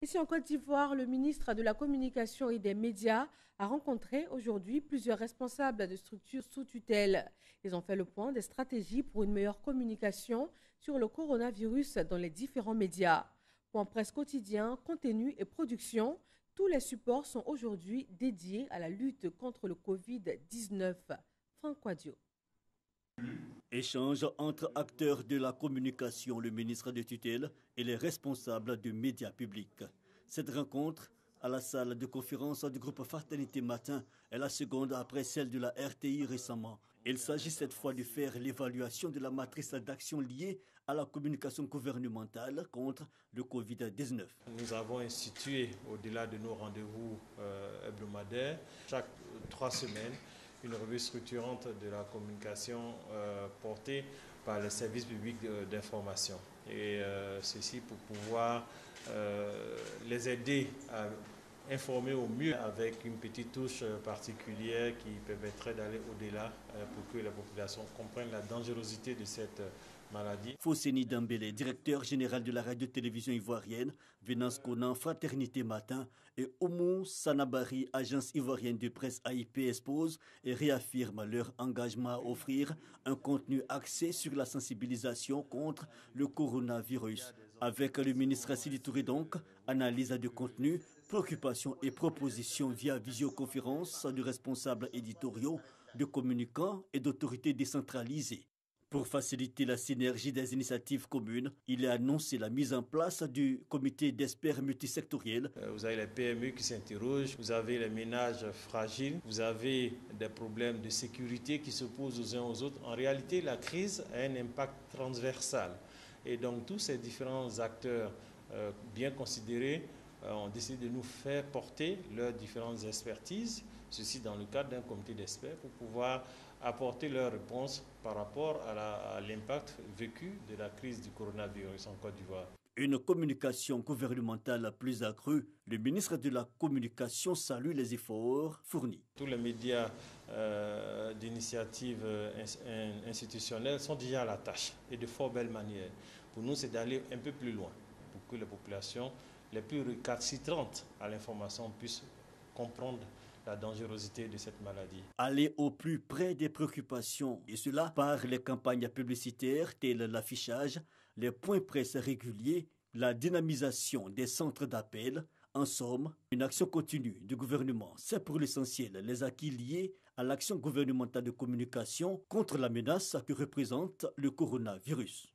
Ici en Côte d'Ivoire, le ministre de la Communication et des Médias a rencontré aujourd'hui plusieurs responsables de structures sous tutelle. Ils ont fait le point des stratégies pour une meilleure communication sur le coronavirus dans les différents médias. Point presse quotidien, contenu et production, tous les supports sont aujourd'hui dédiés à la lutte contre le Covid-19. Franck Quadio. Échange entre acteurs de la communication, le ministre de tutelle et les responsables de médias publics. Cette rencontre à la salle de conférence du groupe Fraternité Matin est la seconde après celle de la RTI récemment. Il s'agit cette fois de faire l'évaluation de la matrice d'action liée à la communication gouvernementale contre le Covid-19. Nous avons institué, au-delà de nos rendez-vous hebdomadaires, chaque 3 semaines, une revue structurante de la communication portée par les services publics d'information. Et ceci pour pouvoir les aider à informer au mieux avec une petite touche particulière qui permettrait d'aller au-delà pour que la population comprenne la dangerosité de cette maladie. Fousseni Dambélé, directeur général de la radio-télévision ivoirienne, Venance Conan, Fraternité Matin et Oumou Sanabari, agence ivoirienne de presse AIP, expose et réaffirme leur engagement à offrir un contenu axé sur la sensibilisation contre le coronavirus. Avec le ministre Sidi Touré donc, analyse de contenu, préoccupations et propositions via visioconférence de responsables éditoriaux, de communicants et d'autorités décentralisées. Pour faciliter la synergie des initiatives communes, il est annoncé la mise en place du comité d'experts multisectoriels. Vous avez les PME qui s'interrogent, vous avez les ménages fragiles, vous avez des problèmes de sécurité qui se posent aux uns aux autres. En réalité, la crise a un impact transversal. Et donc tous ces différents acteurs bien considérés ont décidé de nous faire porter leurs différentes expertises, ceci dans le cadre d'un comité d'experts pour pouvoir apporter leurs réponses par rapport à l'impact vécu de la crise du coronavirus en Côte d'Ivoire. Une communication gouvernementale plus accrue, le ministre de la Communication salue les efforts fournis. Tous les médias d'initiative institutionnelle sont déjà à la tâche et de fort belle manière. Pour nous, c'est d'aller un peu plus loin pour que les populations les plus récalcitrantes à l'information puissent comprendre la dangerosité de cette maladie. Aller au plus près des préoccupations, et cela par les campagnes publicitaires telles l'affichage, les points presse réguliers, la dynamisation des centres d'appel. En somme, une action continue du gouvernement, c'est pour l'essentiel les acquis liés à l'action gouvernementale de communication contre la menace que représente le coronavirus.